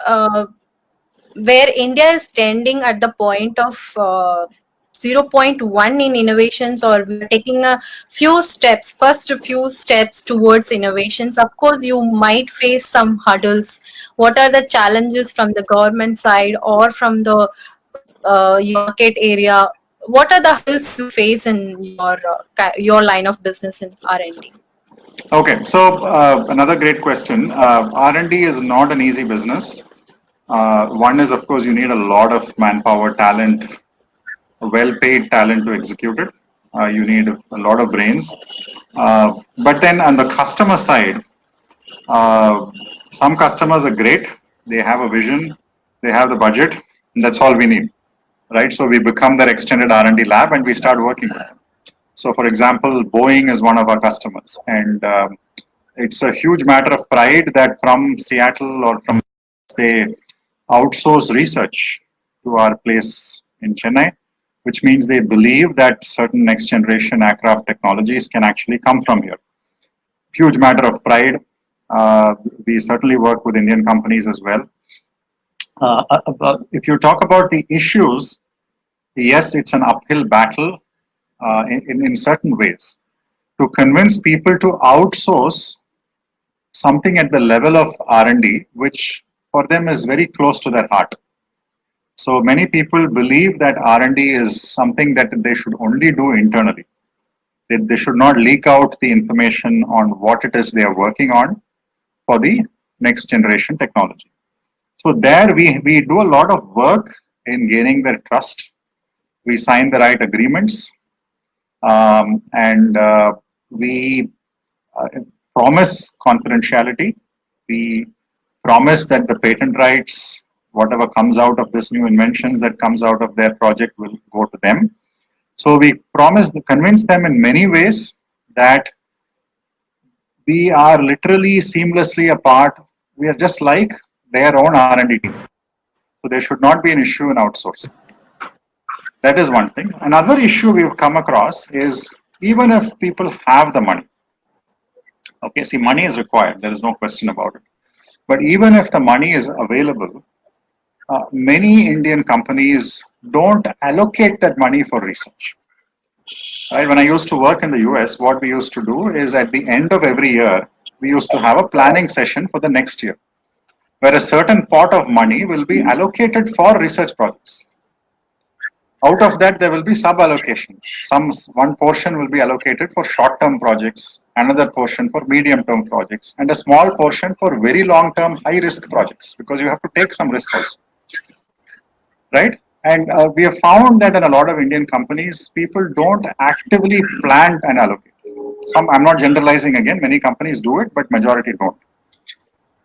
where India is tending at the point of 0.1 in innovations, or we are taking a first few steps towards innovations. Of course, you might face some hurdles. What are the challenges from the government side or from the your market area? What are the hurdles you face in your line of business in R&D? Okay, so another great question. R&D is not an easy business. One is, of course, you need a lot of manpower, talent, well-paid talent to execute it. You need a lot of brains. But then on the customer side, some customers are great. They have a vision, they have the budget, and that's all we need, right? So we become their extended R&D lab and we start working with them. So, for example, Boeing is one of our customers, and it's a huge matter of pride that from Seattle or from they outsource research to our place in Chennai, which means they believe that certain next generation aircraft technologies can actually come from here. Huge matter of pride. We certainly work with Indian companies as well. If you talk about the issues, yes, it's an uphill battle in certain ways. To convince people to outsource something at the level of R&D, which for them is very close to their heart. So many people believe that R&D is something that they should only do internally. They should not leak out the information on what it is they are working on for the next generation technology. So there we do a lot of work in gaining their trust. We sign the right agreements, and we promise confidentiality. We promise that the patent rights, whatever comes out of this new inventions that comes out of their project, will go to them. So we promise to convince them in many ways that we are literally seamlessly a part. We are just like their own R&D team. So there should not be an issue in outsourcing. That is one thing. Another issue we've come across is even if people have the money, okay, see, money is required. There is no question about it. But even if the money is available, many Indian companies don't allocate that money for research. Right? When I used to work in the US, what we used to do is at the end of every year, we used to have a planning session for the next year, where a certain pot of money will be allocated for research projects. Out of that, there will be sub-allocations. One portion will be allocated for short-term projects, another portion for medium-term projects, and a small portion for very long-term, high-risk projects, because you have to take some risk also. Right? And we have found that in a lot of Indian companies, people don't actively plan and allocate. I'm not generalizing again, many companies do it, but majority don't.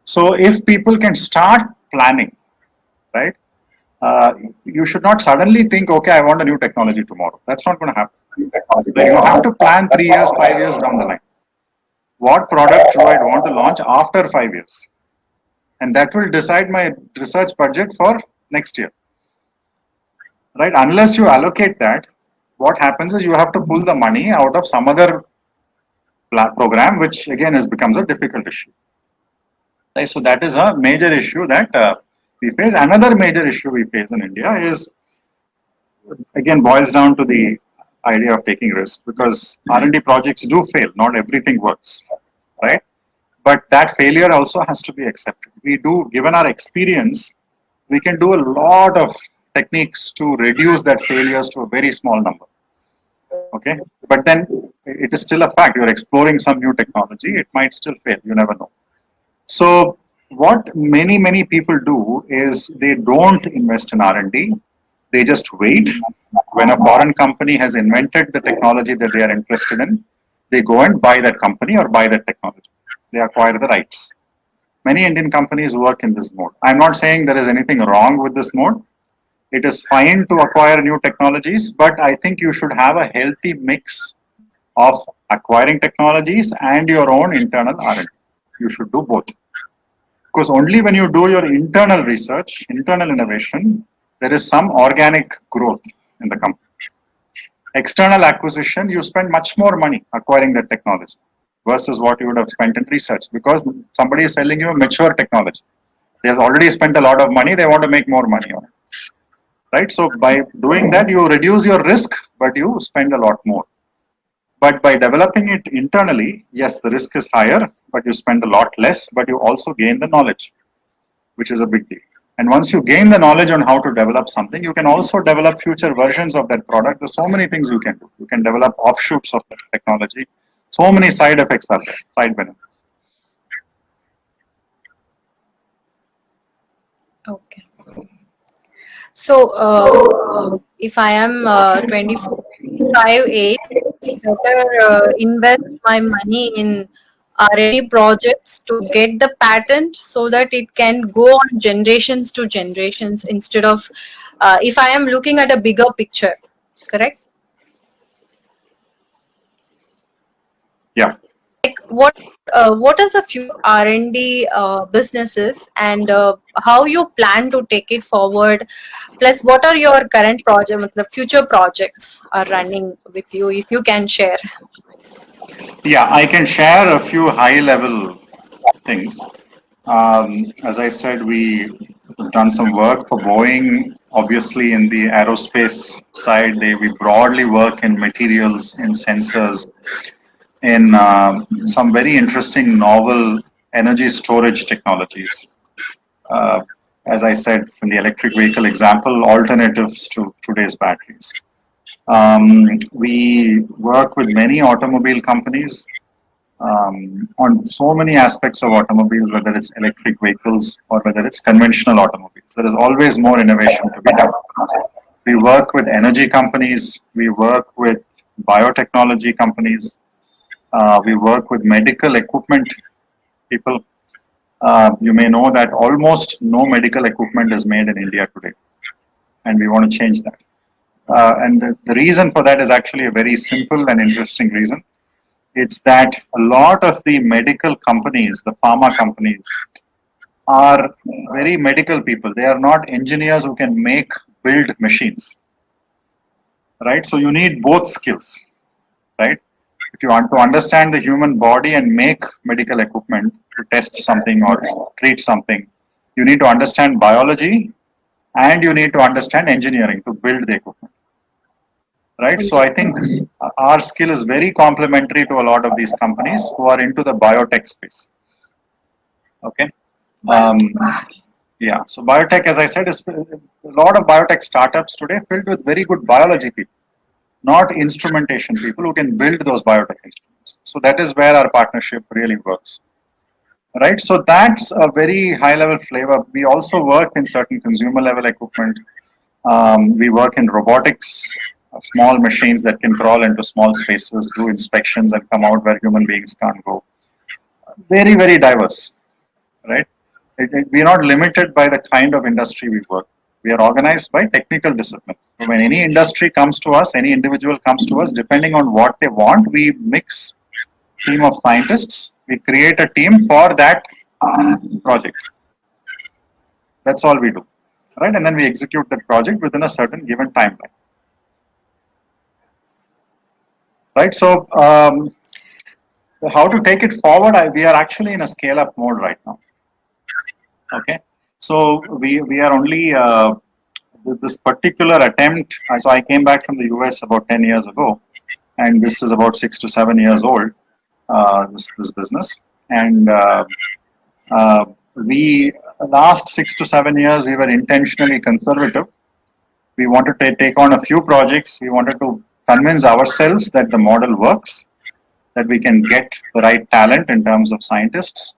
So if people can start planning, right? You should not suddenly think, okay, I want a new technology tomorrow. That's not going to happen. You have to plan 3 years, 5 years down the line. What product do I want to launch after 5 years? And that will decide my research budget for next year. Right? Unless you allocate that, what happens is you have to pull the money out of some other program, which again becomes a difficult issue. Right? So that is a major issue that we face. Another major issue we face in India is, again, boils down to the idea of taking risk, because R&D projects do fail. Not everything works, right? But that failure also has to be accepted. We do, given our experience, we can do a lot of techniques to reduce that failures to a very small number. Okay, but then it is still a fact. You're exploring some new technology. It might still fail. You never know. So what many people do is they don't invest in R&D. They just wait. When a foreign company has invented the technology that they are interested in, they go and buy that company or buy that technology. They acquire the rights. Many Indian companies work in this mode. I'm not saying there is anything wrong with this mode. It is fine to acquire new technologies, but I think you should have a healthy mix of acquiring technologies and your own internal R&D. You should do both. Because only when you do your internal research, internal innovation, there is some organic growth in the company. External acquisition, you spend much more money acquiring that technology versus what you would have spent in research, because somebody is selling you a mature technology. They have already spent a lot of money. They want to make more money on it. Right? So by doing that, you reduce your risk, but you spend a lot more. But by developing it internally, yes, the risk is higher, but you spend a lot less, but you also gain the knowledge, which is a big deal. And once you gain the knowledge on how to develop something, you can also develop future versions of that product. There's so many things you can do. You can develop offshoots of that technology. So many side effects are there, side benefits. Okay. So, if I am 24, 25 age, it's better invest my money in R&D projects to get the patent so that it can go on generations to generations instead of if I am looking at a bigger picture, correct? Yeah. Like what is the future of R&D businesses and how you plan to take it forward? Plus, what are your current project, the future projects are running with you, if you can share? Yeah, I can share a few high level things. As I said, we've done some work for Boeing. Obviously, in the aerospace side, we broadly work in materials, in sensors, in some very interesting novel energy storage technologies. Uh, as I said, from the electric vehicle example, alternatives to today's batteries. We work with many automobile companies on so many aspects of automobiles, whether it's electric vehicles or whether it's conventional automobiles. There is always more innovation to be done. We work with energy companies, we work with biotechnology companies, we work with medical equipment people. You may know that almost no medical equipment is made in India today, and we want to change that. And the reason for that is actually a very simple and interesting reason. It's that a lot of the medical companies, the pharma companies, are very medical people. They are not engineers who can build machines, right? So you need both skills, right? If you want to understand the human body and make medical equipment to test something or treat something, you need to understand biology and you need to understand engineering to build the equipment, right? So I think our skill is very complementary to a lot of these companies who are into the biotech space. Okay. Um, yeah. So biotech, as I said, is a lot of biotech startups today filled with very good biology people, not instrumentation people who can build those biotech instruments. So that is where our partnership really works. Right. So that's a very high level flavor. We also work in certain consumer level equipment. We work in robotics, small machines that can crawl into small spaces, do inspections, and come out where human beings can't go. Very, very diverse, right? We are not limited by the kind of industry we work. We are organized by technical disciplines. So when any industry comes to us, any individual comes to us, depending on what they want, we mix team of scientists. We create a team for that project. That's all we do, right? And then we execute that project within a certain given timeline. Right. So how to take it forward? We are actually in a scale-up mode right now. Okay. So we are only this particular attempt. So I came back from the US about 10 years ago, and this is about 6 to 7 years old. This business, and we last 6 to 7 years we were intentionally conservative. We wanted to take on a few projects. We wanted to convince ourselves that the model works, that we can get the right talent in terms of scientists,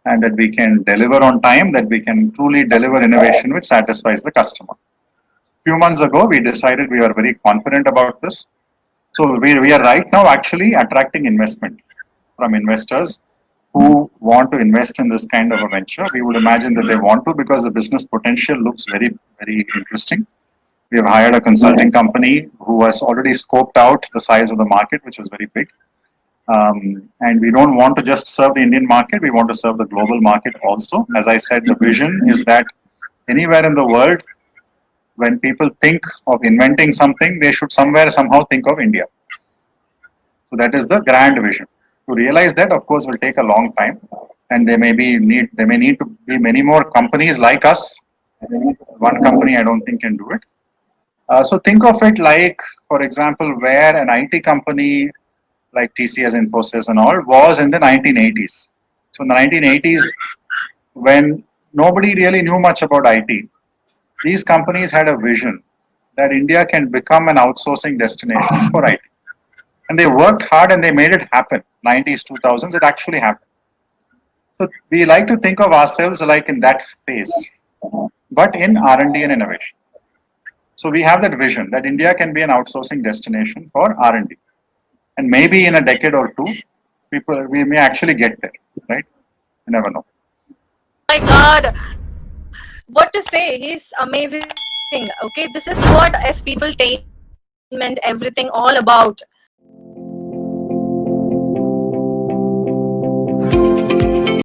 and that we can deliver on time, that we can truly deliver innovation which satisfies the customer. A few months ago, we decided we are very confident about this. So we are right now actually attracting investment from investors who want to invest in this kind of a venture. We would imagine that they want to because the business potential looks very, very interesting. We have hired a consulting company who has already scoped out the size of the market, which is very big. And we don't want to just serve the Indian market, we want to serve the global market also. As I said, the vision is that anywhere in the world, when people think of inventing something, they should somehow think of India. So that is the grand vision. To realize that, of course, will take a long time. and they may need to be many more companies like us. One company I don't think can do it. So think of it like, for example, where an IT company like TCS, Infosys, and all was in the 1980s. So in the 1980s, when nobody really knew much about IT, these companies had a vision that India can become an outsourcing destination for IT. And they worked hard and they made it happen. 90s, 2000s, it actually happened. So we like to think of ourselves like in that phase, but in R&D and innovation. So we have that vision that India can be an outsourcing destination for R&D. And maybe in a decade or two, we may actually get there, right? You never know. My God, what to say? He's amazing. Okay, this is what Yespeopletainment, everything all about.